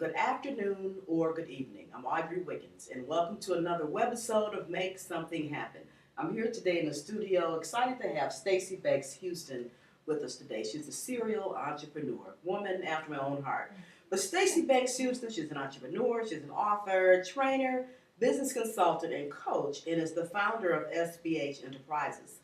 good afternoon, or good evening. I'm Audrey Wiggins, and welcome to another webisode of Make Something Happen. I'm here today in the studio, excited to have Stacey Banks-Houston with us today. She's a serial entrepreneur, woman after my own heart. But Stacey Banks-Houston, she's an entrepreneur, she's an author, trainer, business consultant, and coach, and is the founder of SBH Enterprises.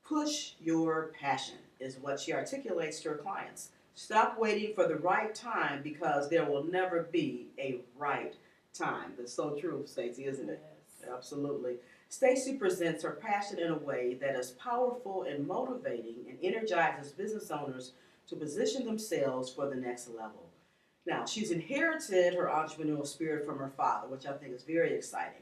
Push your passion is what she articulates to her clients. Stop waiting for the right time because there will never be a right time. That's so true, Stacey, isn't it? Yes. Absolutely. Stacey presents her passion in a way that is powerful and motivating and energizes business owners to position themselves for the next level. Now, she's inherited her entrepreneurial spirit from her father, which I think is very exciting.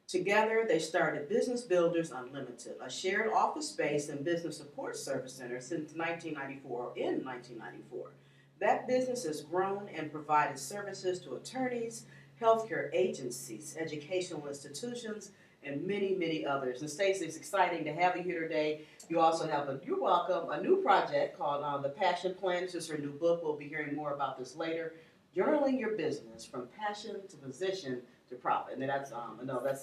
Together, they started Business Builders Unlimited, a shared office space and business support service center since 1994. That business has grown and provided services to attorneys, healthcare agencies, educational institutions, and many, many others. And Stacey, it's exciting to have you here today. You also have you're welcome, a new project called The Passion Plan. This is her new book. We'll be hearing more about this later. Journaling your business from passion to position to profit. And that's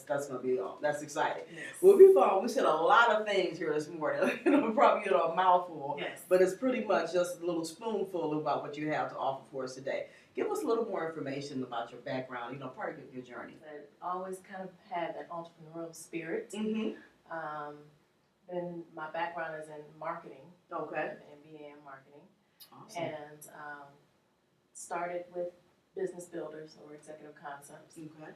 that's gonna be that's exciting. Yes. We said a lot of things here this morning. Probably a mouthful. Yes. But it's pretty much just a little spoonful about what you have to offer for us today. Give us a little more information about your background, part of your journey. I always kind of had that entrepreneurial spirit. Mm-hmm. Then my background is in marketing. Okay. I have an MBA in marketing. Awesome. And started with Business Builders or Executive Concepts. Okay.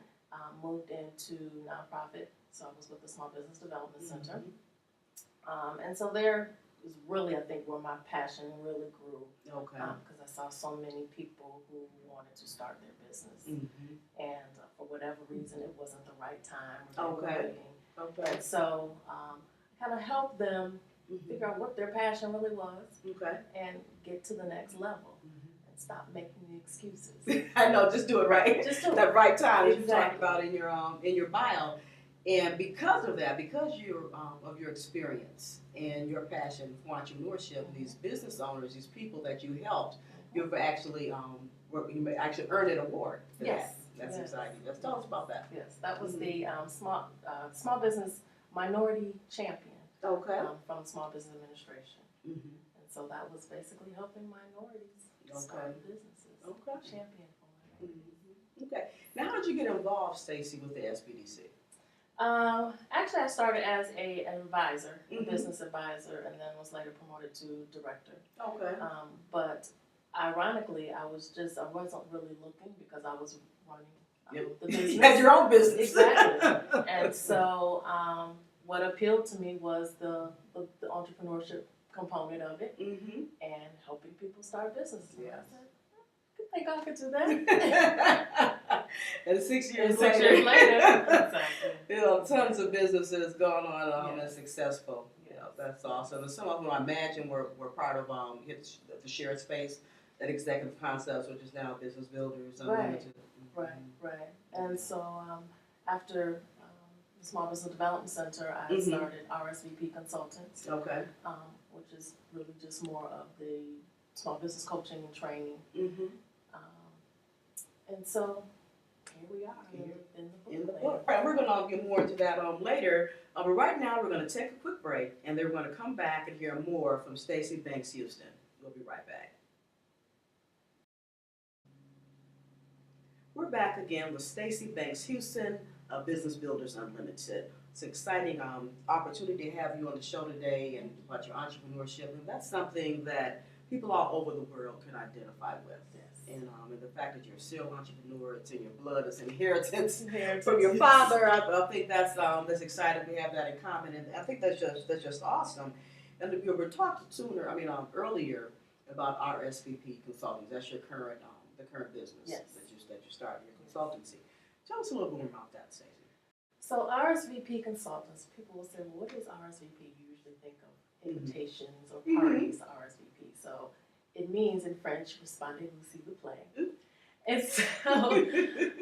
Moved into nonprofit, so I was with the Small Business Development Center. Mm-hmm. And so there is really, I think, where my passion really grew. Okay. Because I saw so many people who wanted to start their business. Mm-hmm. And for whatever reason, it wasn't the right time. Or they were Okay. waiting. Okay. And so kind of help them figure out what their passion really was Okay. and get to the next level. Mm-hmm. And stop making the excuses. I know, just do it right. Just do it. That right time, as you talked Exactly. about in your bio. And because of that, because of your experience and your passion for entrepreneurship, these business owners, these people that you helped, you've actually you may actually earned an award for Yes. that. That's Yes. exciting. Let's tell us about that. Yes, that was the small business minority champion Okay. from Small Business Administration. Mm-hmm. And so that was basically helping minorities start businesses. Okay. Champion for minorities. Mm-hmm. Okay. Now, how did you get involved, Stacey, with the SBDC? Actually, I started as an advisor, a Mm-hmm. business advisor, and then was later promoted to director. Okay. But ironically, I wasn't really looking because I was running the business. You had your own business. Exactly. And so what appealed to me was the entrepreneurship component of it Mm-hmm. and helping people start businesses. And Yes. I said, I think I could do that. And 6 years And later. 6 years later. Exactly. Tons of businesses gone on Yes. and successful. Yes. That's awesome. And some of them, I imagine, were part of the shared space, that Executive Concepts, which is now Business Builders Unlimited. Right. And so after the Small Business Development Center, I Mhm. started RSVP Consultants, Okay. which is really just more of the small business coaching and training. Mm-hmm. And so here we are in the book. Right, we're going to get more into that later. But right now, we're going to take a quick break, and then we're going to come back and hear more from Stacey Banks-Houston. We'll be right back. We're back again with Stacey Banks-Houston of Business Builders Unlimited. It's an exciting opportunity to have you on the show today and about your entrepreneurship. And that's something that people all over the world can identify with. Yes. And the fact that you're a serial entrepreneur, it's in your blood, it's inheritance Inheritance. from your father. I think that's exciting. We have that in common, and I think that's just awesome. And we were talking earlier about RSVP Consulting. That's your current the current business Yes. that you started, your consultancy. Tell us a little more about that, Stacey. So RSVP Consultants, people will say, well, what is RSVP? You usually think of invitations or parties to RSVP. So it means in French, respondez-vous s'il vous plaît. And so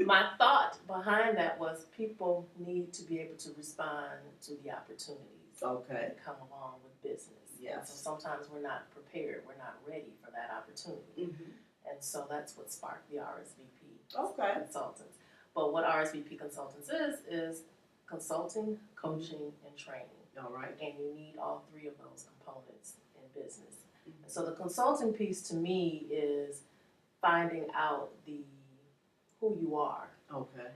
my thought behind that was people need to be able to respond to the opportunities that come along with business. Yes. And so sometimes we're not prepared, we're not ready for that opportunity. Mm-hmm. And so that's what sparked the RSVP Okay. consultants. But what RSVP Consultants is consulting, coaching, and training. All right. And you need all three of those components in business. Mm-hmm. So the consulting piece to me is finding out who you are. Okay.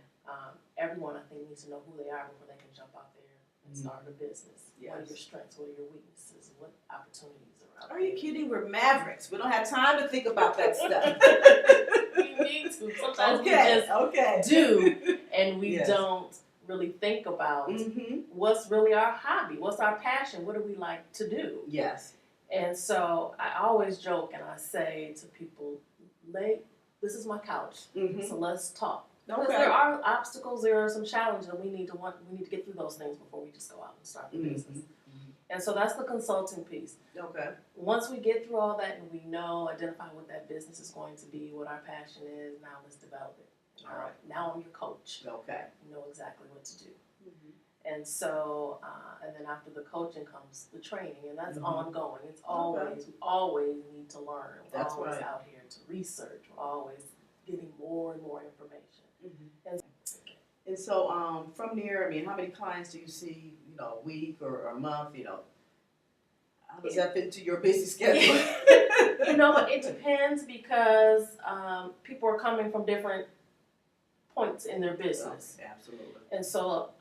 Everyone, I think, needs to know who they are before they can jump out there and start a business. Yes. What are your strengths? What are your weaknesses? What opportunities are out there? Are you kidding? We're mavericks. We don't have time to think about that stuff. We need to. Sometimes we just do, and we don't really think about what's really our hobby, what's our passion, what do we like to do. Yes. And so I always joke and I say to people, this is my couch, so let's talk. Because there are obstacles, there are some challenges, and we need to get through those things before we just go out and start the business. And so that's the consulting piece. Okay. Once we get through all that and we identify what that business is going to be, what our passion is, now let's develop it. All right. Now I'm your coach. Okay. You know exactly what to do. And so, and then after the coaching comes the training, and that's ongoing. It's always, we always need to learn. We're always out here to research. We're always getting more and more information. And so, from there, I mean, how many clients do you see, a week or a month, How does that fit into your busy schedule? It depends because people are coming from different points in their business. Oh, absolutely. And so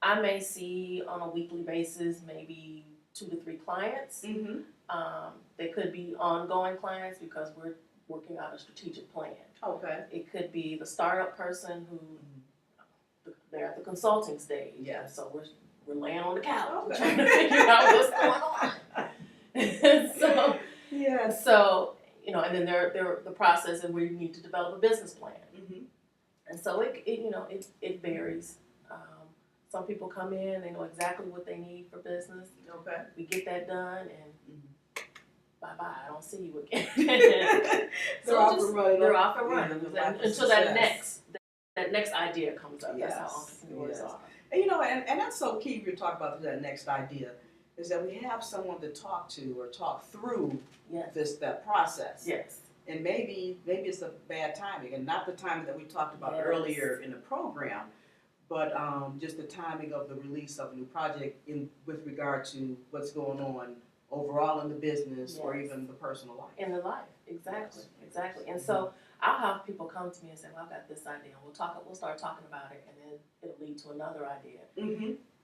I may see on a weekly basis maybe 2 to 3 clients. They could be ongoing clients because we're working out a strategic plan. Okay. It could be the startup person who they're at the consulting stage. Yeah. So we're laying on the couch trying to figure out what's going on. So and then they're the process and we need to develop a business plan. And so it varies. Some people come in, they know exactly what they need for business. Okay. We get that done and bye-bye, I don't see you again. They're off and running. They're off and running until that next idea comes up. Yes. That's how entrepreneurs are. And and that's so key. We're talking about that next idea is that we have someone to talk to or talk through that process. Yes. And maybe it's a bad timing, and not the timing that we talked about earlier in the program, but just the timing of the release of a new project with regard to what's going on overall in the business or even the personal life. In the life, exactly. And so I'll have people come to me and say, "Well, I've got this idea. We'll start talking about it, and then it'll lead to another idea."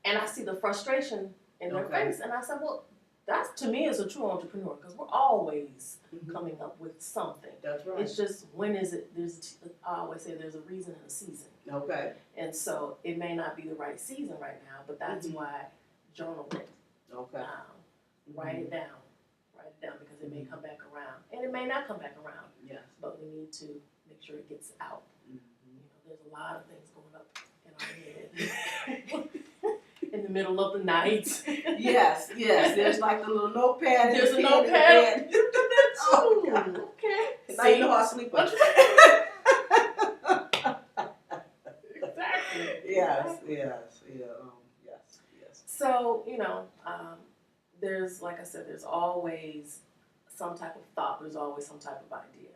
And I see the frustration in their face, and I said, "Well, that to me is a true entrepreneur because we're always coming up with something. That's right. It's just when is it? I always say there's a reason and a season. Okay. And so it may not be the right season right now, but that's why journal it. Okay. Write it down because it may come back around, and it may not come back around. Yes. But we need to make sure it gets out. There's a lot of things going up in our head in the middle of the night. Yes. There's like the little notepad. There's a notepad. Oh, God. Okay. Now you know how to sleep with. Exactly. Yes. So there's, like I said, there's always some type of thought. There's always some type of idea.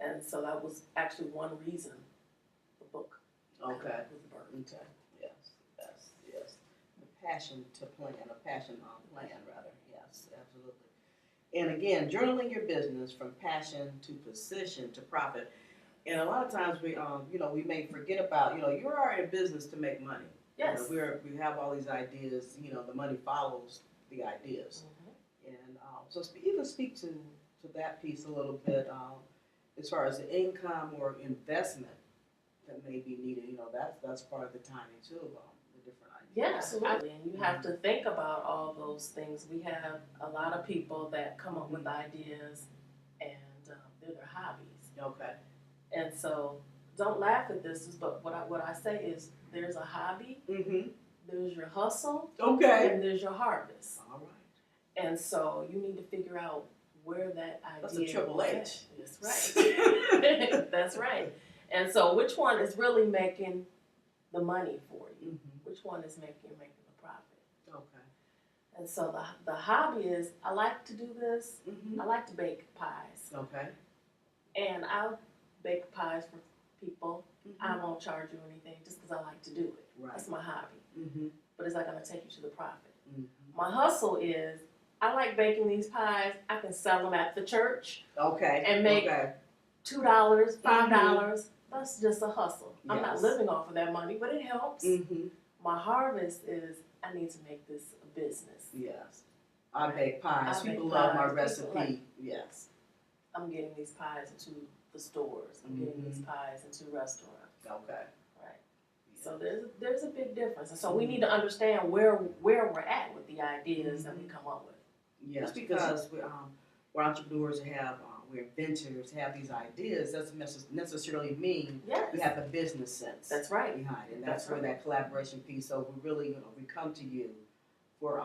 And so that was actually one reason the book. Okay. Was birthed. Okay. Yes. A passion to plan, a passion on plan, rather. Yes, absolutely. And again, journaling your business from passion to position to profit. And a lot of times we may forget about, you are in business to make money. Yes. We have all these ideas, the money follows the ideas. And so even speak to that piece a little bit as far as the income or investment that may be needed. That's part of the timing too of the different ideas. Yeah, absolutely. And you have to think about all those things. We have a lot of people that come up with ideas and they're their hobbies. Okay. And so don't laugh at this, but what I say is there's a hobby, there's your hustle, and there's your harvest. All right. And so you need to figure out where that idea That's a triple H. That's right. That's right. And so which one is really making the money for you? Which one is making the profit? Okay. And so the hobby is, I like to do this. I like to bake pies. Okay. And bake pies for people. Mm-hmm. I won't charge you anything just because I like to do it. Right. That's my hobby. Mm-hmm. But is that going to take you to the profit? Mm-hmm. My hustle is I like baking these pies. I can sell them at the church. Okay. And make $2, $5. Mm-hmm. That's just a hustle. Yes. I'm not living off of that money, but it helps. Mm-hmm. My harvest is I need to make this a business. Yes. I bake pies. People bake love pies. my recipe. Yes. I'm getting these pies into the stores. I'm getting these pies into restaurants. Okay. Right. Yeah. So there's a big difference. And so we need to understand where we're at with the ideas that we come up with. Yes, because we're entrepreneurs, we're inventors, have these ideas, doesn't necessarily mean we have the business sense. That's right. Behind it. And that's where that collaboration piece. So we really, we come to you for,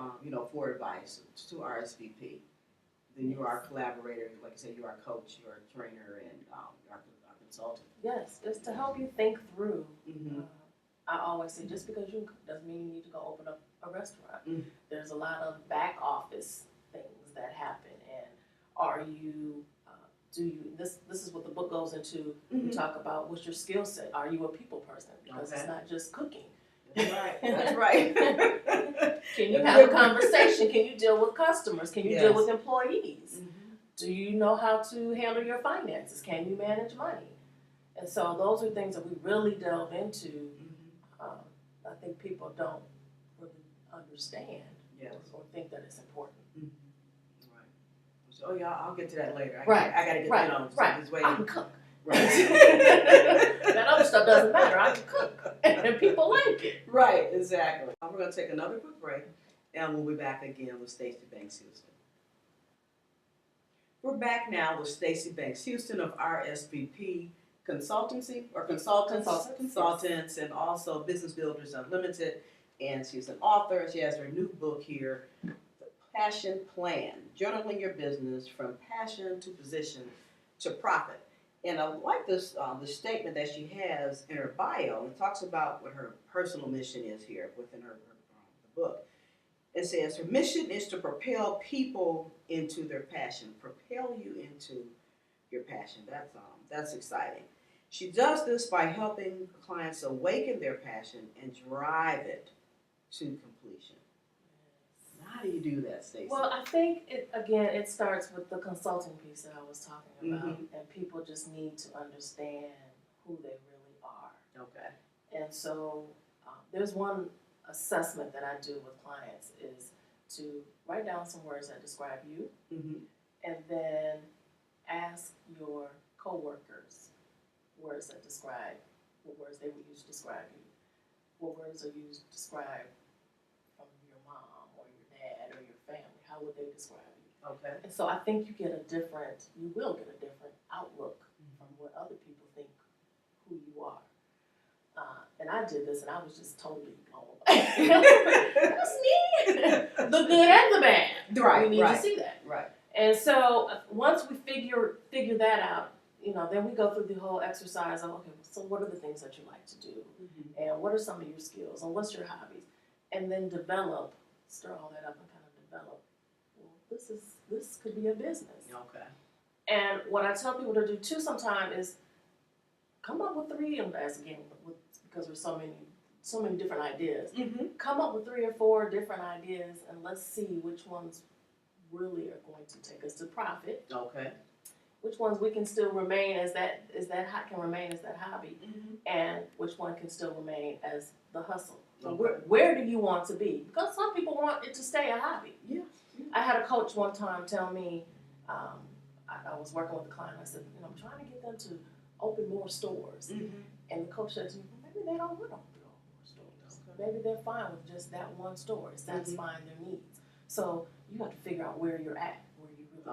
for advice to RSVP. Then you're our collaborator, like I said, you're our coach, you're our trainer, and our consultant. Yes, just to help you think through. Mm-hmm. I always say, just because you doesn't mean you need to go open up a restaurant. Mm-hmm. There's a lot of back office things that happen, and are you this is what the book goes into. We talk about what's your skill set. Are you a people person? Because it's not just cooking. That's right. That's right. Can you have a conversation? Can you deal with customers? Can you deal with employees? Mm-hmm. Do you know how to handle your finances? Can you manage money? And so those are things that we really delve into. I think people don't really understand or think that it's important. Right. So I'll get to that later. I got to get this way. I can cook. Right. That other stuff doesn't matter. I can cook, and people like it. Right, exactly. We're going to take another quick break, and we'll be back again with Stacey Banks-Houston. We're back now with Stacey Banks-Houston of RSVP Consultancy, or Consultants, and also Business Builders Unlimited. And she's an author. She has her new book here, The Passion Plan: Journaling Your Business from Passion to Position to Profit. And I like this the statement that she has in her bio. It talks about what her personal mission is here within her the book. It says her mission is to propel people into their passion. Propel you into your passion. That's exciting. She does this by helping clients awaken their passion and drive it to completion. How do you do that, Stacey? Well, I think it starts with the consulting piece that I was talking about, and people just need to understand who they really are. Okay. And so there's one assessment that I do with clients is to write down some words that describe you, and then ask your coworkers words that describe what words they would use to describe you. What words are used to describe from your mom or your dad or your family? How would they describe you? Okay. And so I think you will get a different outlook from what other people think who you are. And I did this, and I was just totally blown away. That's me. The good and the bad. Right. We need to see that. Right. And so once we figure that out, then we go through the whole exercise of, okay, so what are the things that you like to do? And what are some of your skills? And what's your hobbies? And then stir all that up and kind of develop, well, this could be a business. Okay. And what I tell people to do too sometimes is come up with three, because there's so many different ideas. Come up with 3 or 4 different ideas, and let's see which ones really are going to take us to profit. Okay. Which ones we can still remain as that hobby, and which one can still remain as the hustle. So where do you want to be? Because some people want it to stay a hobby. Yeah. I had a coach one time tell me, I was working with a client. I said, I'm trying to get them to open more stores, and the coach said to me, well, maybe they don't want to open more stores. Okay. Maybe they're fine with just that one store. It's satisfying their needs. So you have to figure out where you're at. If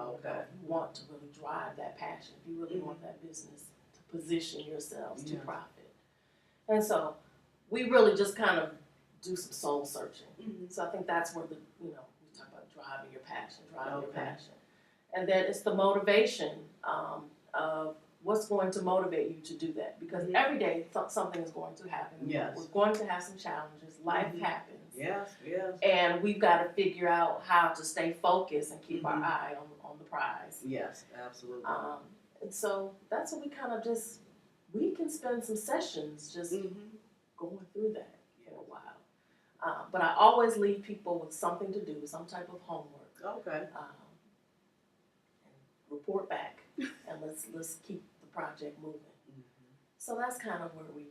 you want to really drive that passion, if you really want that business to position yourselves to profit. And so we really just kind of do some soul searching. So I think that's where we talk about driving your passion. And then it's the motivation of what's going to motivate you to do that. Because every day something is going to happen. Yes. We're going to have some challenges. Life happens. Yes. And we've got to figure out how to stay focused and keep our eye on the prize. Yes, absolutely. And so that's what we kind of we can spend some sessions just going through that for a while. But I always leave people with something to do, some type of homework. Okay. And report back, and let's keep the project moving. So that's kind of where we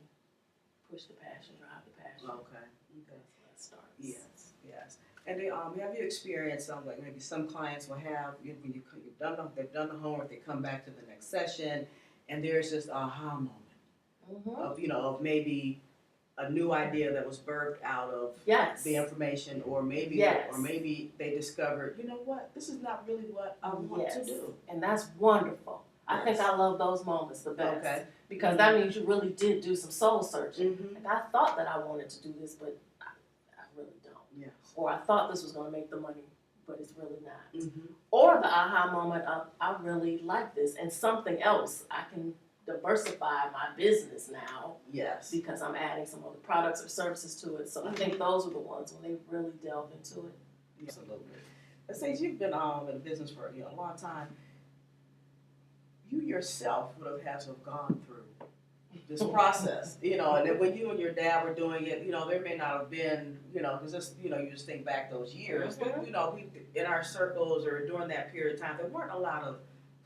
push the passion, drive the passion. Okay. That's where it starts. Yes. And they, have you experienced like maybe some clients will have when they've done the homework, they come back to the next session, and there's this aha moment of maybe a new idea that was birthed out of the information, or maybe they discovered, you know what, this is not really what I want to do. And that's wonderful. I think I love those moments the best because that means you really did do some soul searching. Like, I thought that I wanted to do this, but I really don't. Yes. Or I thought this was going to make the money, but it's really not. Or the aha moment of, I really like this, and something else, I can diversify my business now. Yes. Because I'm adding some other products or services to it. So I think those are the ones when they really delve into it. Absolutely. Let's say you've been in business for a long time. You yourself would have had to have gone through this process, and then when you and your dad were doing it, there may not have been, because this, you just think back those years, but, we, in our circles or during that period of time, there weren't a lot of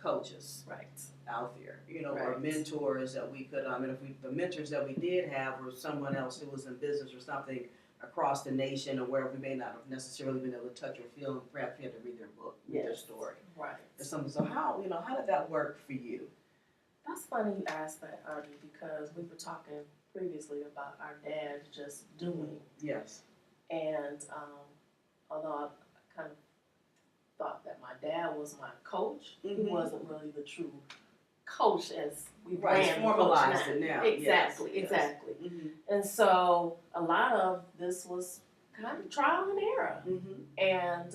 coaches out there, or mentors that we could, the mentors that we did have were someone else who was in business or something across the nation, or where we may not have necessarily been able to touch or feel, and perhaps you had to read their book, read their story. Or something. So how did that work for you? That's funny you asked that, Artie, because we were talking previously about our dad just doing. Yes. And although I kind of thought that my dad was my coach, he wasn't really the true coach as we formalized it now. Exactly. And so a lot of this was kind of trial and error. And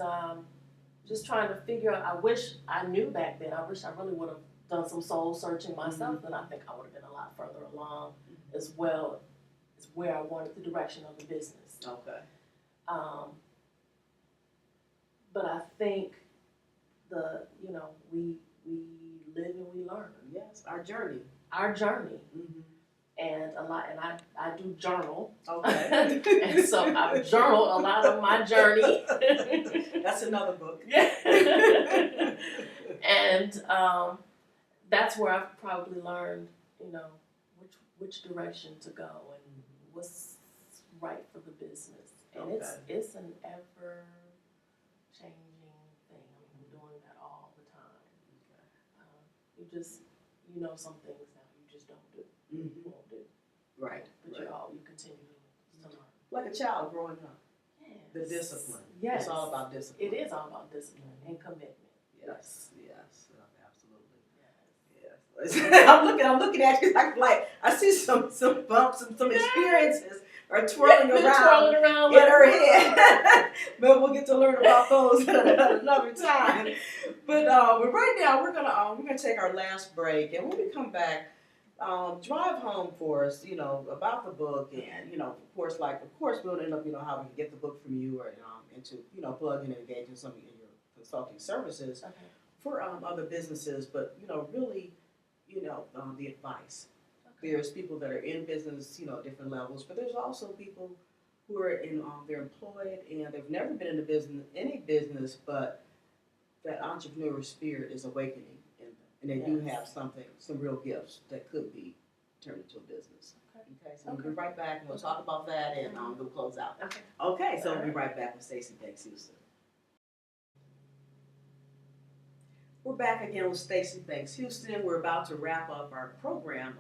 just trying to figure out, I wish I knew back then. I wish I really would have done some soul searching myself, then I think I would have been a lot further along as well as where I wanted the direction of the business. Okay. But I think we live and we learn. Yes, our journey. And a lot, and I do journal. Okay. And so I journal a lot of my journey. That's another book. And that's where I've probably learned, which direction to go and what's right for the business. And it's an ever changing thing. We're doing that all the time. Some things now you just don't do. You won't do. Right. But you continue to learn. Like a child growing up. Yes. The discipline. Yes. It's all about discipline. It is all about discipline and commitment. Yes, absolutely. Yes. I'm looking at you like I see some bumps and some experiences are twirling around in her head. But we'll get to learn about those at another time. But right now we're gonna take our last break, and when we come back, drive home for us, about the book, and of course we'll end up, how we can get the book from you, or and to plug in and engage in some of your consulting services for other businesses, but really, the advice. There's people that are in business, different levels, but there's also people who are they're employed and they've never been in any business, but that entrepreneurial spirit is awakening in them, and they do have some real gifts that could be turned into a business. Okay, so we'll be right back and we'll talk about that, and we'll close out. Okay, so we'll be right back with Stacey Banks-Houston. We're back again with Stacey Banks-Houston. We're about to wrap up our program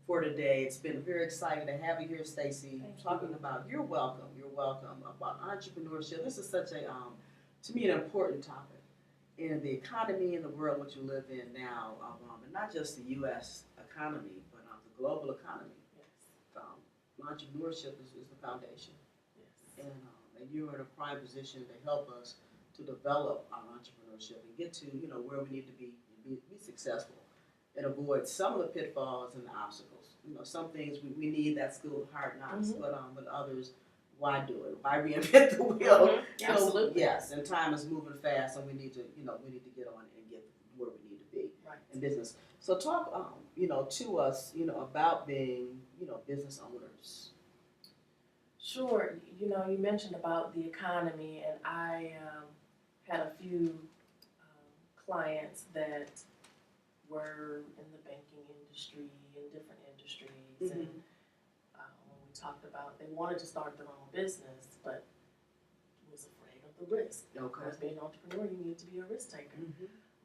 for today. It's been very exciting to have you here, Stacey. Talking about you're welcome about entrepreneurship. This is such a to me an important topic in the economy in the world which you live in now, and not just the U.S. economy, but the global economy. Entrepreneurship is the foundation, and you're in a prime position to help us to develop our entrepreneurship and get to where we need to be successful, and avoid some of the pitfalls and the obstacles. Some things we need that school of hard knocks, but others, why do it? Why reinvent the wheel? Absolutely. Yes, and time is moving fast, and we need to get on and get where we need to be. Right. in business. So talk, to us, about being, business owners. Sure. You mentioned about the economy, and I had a few clients that were in the banking industry, in different industries, and when we talked about they wanted to start their own business, but was afraid of the risk. Okay. As being an entrepreneur, you need to be a risk taker.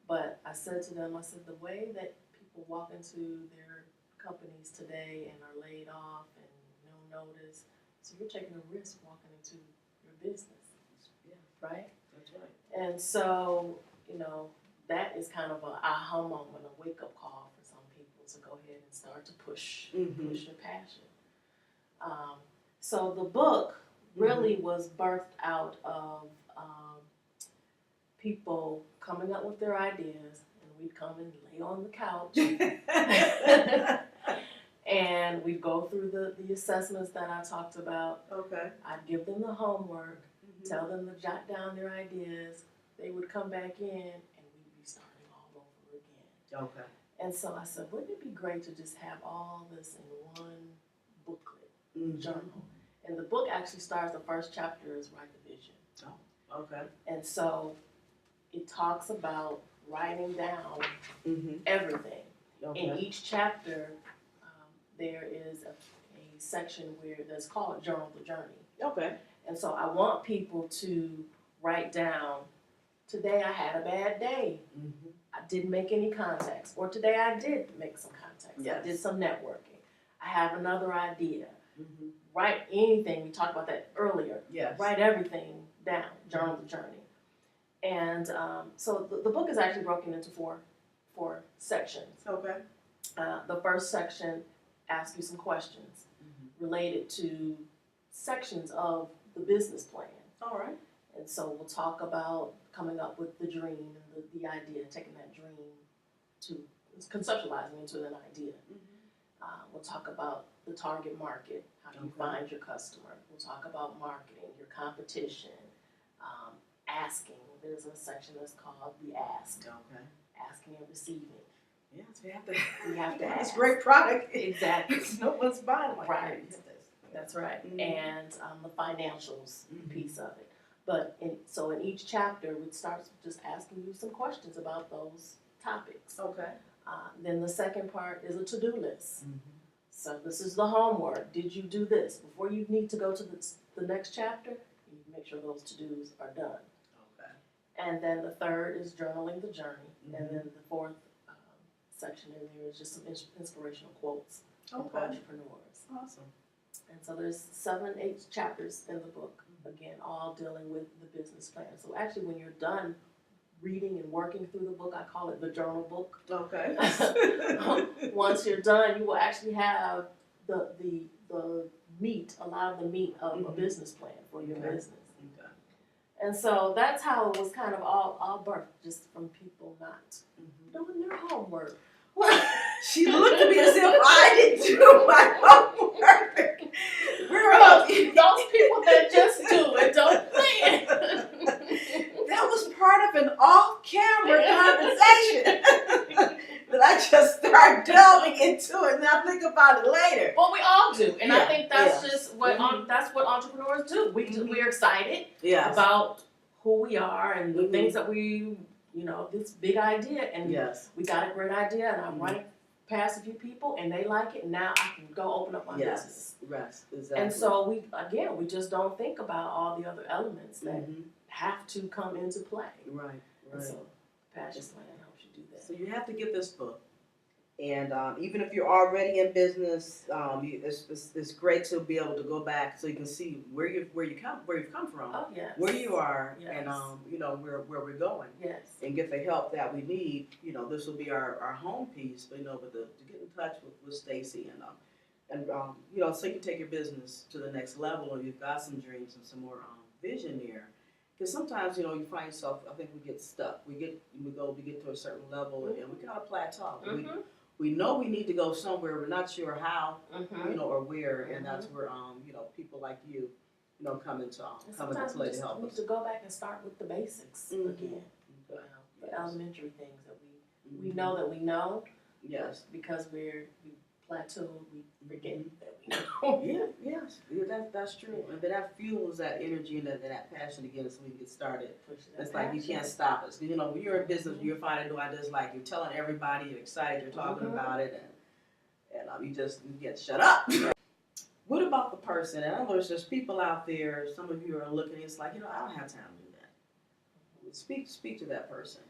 But I said to them, the way that people walk into their companies today and are laid off and no notice, so you're taking a risk walking into your business, right? That's right. And so, that is kind of an aha moment, a wake-up call for some people to go ahead and start to push your passion. So the book really was birthed out of people coming up with their ideas, and we'd come and lay on the couch, and we'd go through the assessments that I talked about. Okay. I'd give them the homework, tell them to jot down their ideas. They would come back in, and we'd be starting all over again. Okay. And so I said, wouldn't it be great to just have all this in one booklet, journal? And the book actually starts, the first chapter is Write the Vision. Oh, okay. And so it talks about writing down everything. Okay. In each chapter, there is a section that's called Journal the Journey. Okay. And so I want people to write down, today I had a bad day. I didn't make any contacts. Or today I did make some contacts. Yes. I did some networking. I have another idea. Write anything. We talked about that earlier. Yes. Write everything down. Journal the journey. And so the book is actually broken into four sections. Okay. The first section asks you some questions related to sections of the business plan. All right. And so we'll talk about coming up with the dream and the idea, taking that dream to conceptualizing into an idea. We'll talk about the target market, how do you find your customer. We'll talk about marketing, your competition, asking. There's a section that's called the ask. Okay. Asking and receiving. Yes, we have to ask. It's a great product. Exactly. No one's buying like right. that. That's right. And the financials piece of it. But in each chapter, it starts with just asking you some questions about those topics. Okay. Then the second part is a to-do list. So this is the homework. Did you do this? Before you need to go to the next chapter, you need to make sure those to-dos are done. Okay. And then the third is journaling the journey. And then the fourth section in there is just some inspirational quotes from entrepreneurs. Awesome. And so there's 7-8 chapters in the book, again, all dealing with the business plan. So actually, when you're done reading and working through the book, I call it the journal book. Okay. Once you're done, you will actually have the meat, a lot of the meat of a business plan for your business. Okay. And so that's how it was kind of all birthed, just from people not doing their homework. She looked at me as if I didn't do my homework. Those people that just do it, don't plan. That was part of an off-camera conversation that I just started delving into it, and I think about it later. Well, we all do, and I think that's just what that's what entrepreneurs do. We're excited about who we are and the things that we, this big idea, and we got a great idea, and I'm running past a few people, and they like it, and now I can go open up my business. Yes, exactly. And so we just don't think about all the other elements that have to come into play. Right. And so Passion Plan helps you do that. So you have to get this book. And even if you're already in business, it's great to be able to go back so you can see where you've come from, where you are, and where we're going, and get the help that we need. This will be our home piece, but to get in touch with Stacey and so you can take your business to the next level, or you've got some dreams and some more vision there. Because sometimes you find yourself. I think we get stuck. We get to a certain level, and we kind of plateau. We know we need to go somewhere. We're not sure how, or where, and that's where, people like you, come into play to help us. We need to go back and start with the basics again. The elementary things that We know that we know. Yes. Because we plateaued, we forget that we know. That's true. And that fuels that energy and that passion to get us so we can get started. It's like you can't stop us. You know, when you're in business, you're finding new ideas. Like you're telling everybody, you're excited, you're talking about it, and you get shut up. What about the person? And I know there's people out there. Some of you are looking. It's like, I don't have time to do that. Speak to that person.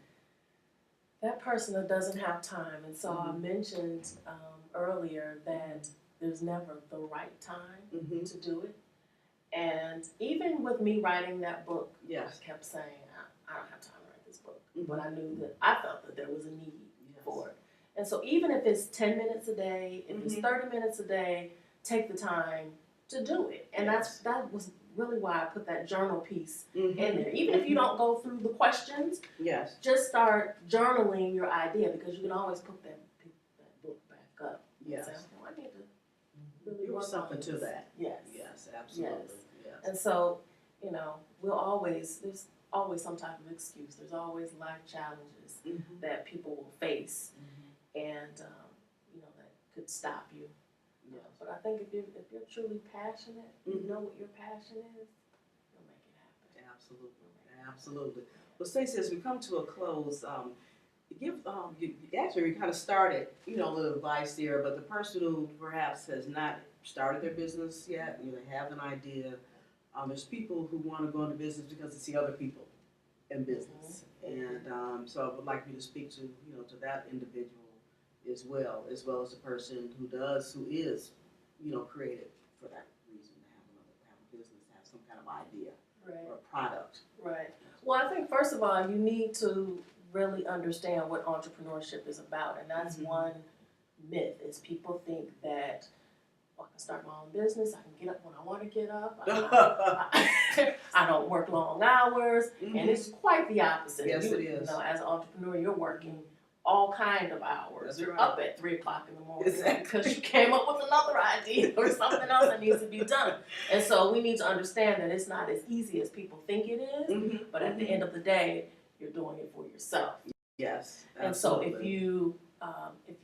That person that doesn't have time. And so I mentioned earlier that there's never the right time to do it. And even with me writing that book, I kept saying, I don't have time to write this book. But I knew that I felt that there was a need for it. And so even if it's 10 minutes a day, if it's 30 minutes a day, take the time to do it. And that was really why I put that journal piece in there. Even if you don't go through the questions, just start journaling your idea, because you can always pick that book back up. Yes. And say, I need to really there was work something on to this. that. Yes. Yes, absolutely. Yes. And so, there's always some type of excuse. There's always life challenges that people will face, and that could stop you. But I think if you're truly passionate, you know what your passion is, you'll make it happen. Absolutely. Well, Stacey, as we come to a close, you actually kind of started, a little advice there, but the person who perhaps has not started their business yet, they have an idea. There's people who want to go into business because they see other people in business, and so I would like you to speak to, to that individual as well as the person who is, created for that reason, to have a business, have some kind of idea or a product. Right. Well, I think first of all, you need to really understand what entrepreneurship is about, and that's one myth. Is people think that I can start my own business. I can get up when I want to get up. I don't work long hours, and it's quite the opposite. Yes, it is. As an entrepreneur, you're working all kind of hours. That's you're right. up at 3 o'clock in the morning because you came up with another idea or something else that needs to be done. And so we need to understand that it's not as easy as people think it is. But at the end of the day, you're doing it for yourself. Yes. Absolutely. And so if you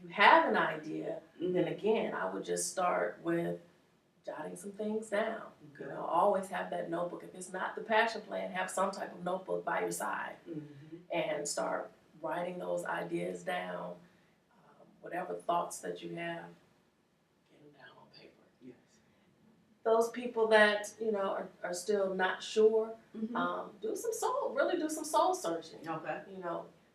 have an idea, then again, I would just start with jotting some things down. Okay. Always have that notebook. If it's not the passion plan, have some type of notebook by your side and start writing those ideas down. Whatever thoughts that you have, get them down on paper. Yes. Those people that are still not sure, do some soul searching. Okay.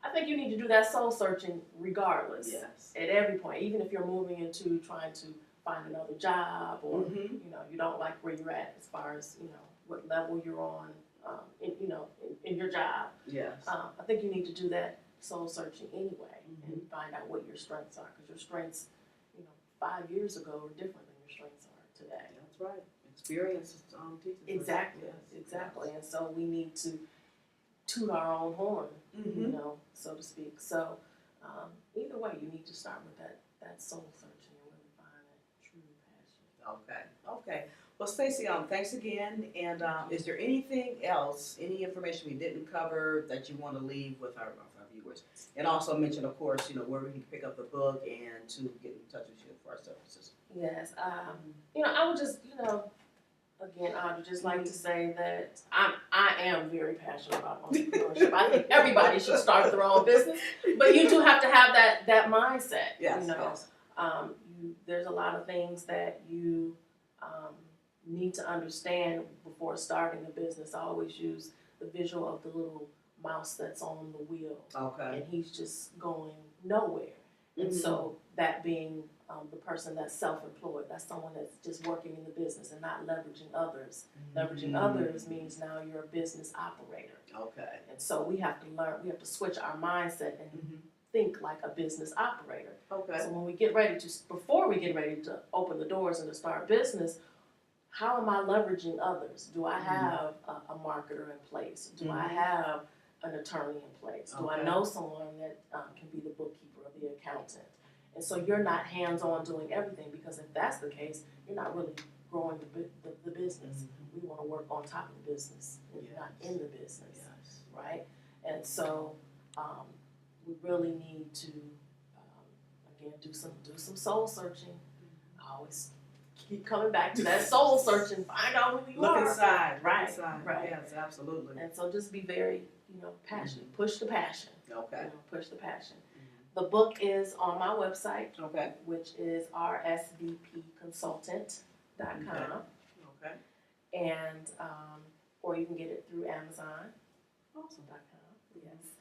I think you need to do that soul searching regardless. Yes. At every point, even if you're moving into trying to find another job, or you don't like where you're at as far as what level you're on, in your job. Yes. I think you need to do that soul searching anyway and find out what your strengths are, because your strengths, 5 years ago are different than your strengths are today. That's right. Experience teaches. Exactly. Yes. Exactly. And so we need to toot our own horn, so to speak. So either way, you need to start with that soul searching and really find that true passion. Okay. Well, Stacey, thanks again. And is there anything else, any information we didn't cover that you want to leave with our viewers? And also mention, of course, where we can pick up the book and to get in touch with you for our services. Yes. I would just, again, I would just like to say that I am very passionate about entrepreneurship. I think everybody should start their own business, but you do have to have that mindset. Yes. There's a lot of things that you need to understand before starting a business. I always use the visual of the little mouse that's on the wheel. Okay. And he's just going nowhere. And so that being the person that's self-employed, that's someone that's just working in the business and not leveraging others. Leveraging others means now you're a business operator. Okay. And so we have to switch our mindset and think like a business operator. Okay. So when before we get ready to open the doors and to start business, how am I leveraging others? Do I have a marketer in place? Do I have an attorney in place? Do I know someone that can be the bookkeeper or the accountant? And so you're not hands-on doing everything, because if that's the case, you're not really growing the business. We want to work on top of the business, not in the business, right? And so we really need to again do some soul searching. I always keep coming back to that soul searching. Find out who you Look are. inside. Right. Look inside. Right. Yes, absolutely. And so just be very, passionate. Push the passion. Okay. Push the passion. The book is on my website, Okay. which is rsvpconsultant.com. Okay. And, or you can get it through Amazon.com. Awesome. Yes.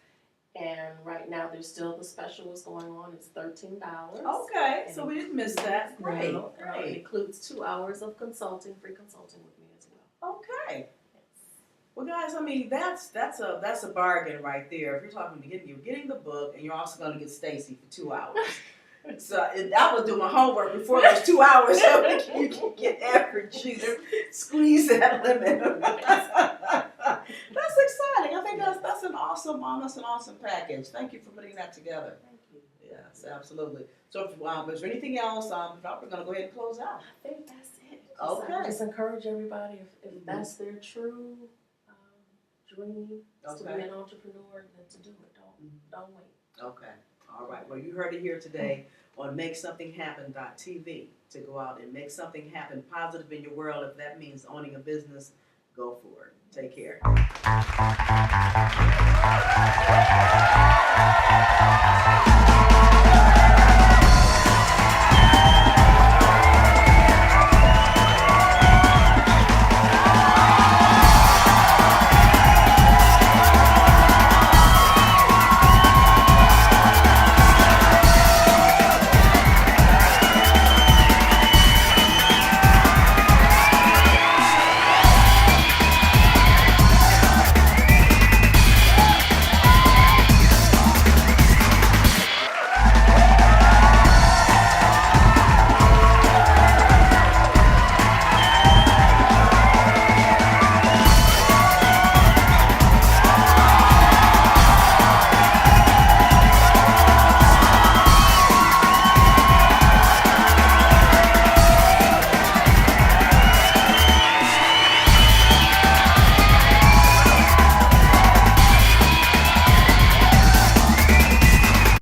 And right now there's still the special is going on. It's $13. Okay. So we didn't miss that. Great. And it Great. includes 2 hours of consulting, free consulting with me as well. Okay. Well, guys, I mean that's a bargain right there. If you're talking to you're getting the book, and you're also going to get Stacey for 2 hours. So I will do my homework before those 2 hours, so you can get every juice. Squeeze that lemon. That's exciting. I think that's an awesome package. Thank you for putting that together. Thank you. Yes, absolutely. So, is there anything else? If not, we're going to go ahead and close out. I think that's it. Okay. Just encourage everybody if that's their true dream is to be an entrepreneur, then to do it. Don't wait. Okay. All right. Well, you heard it here today on MakeSomethingHappen.TV. To go out and make something happen positive in your world. If that means owning a business, go for it. Take care.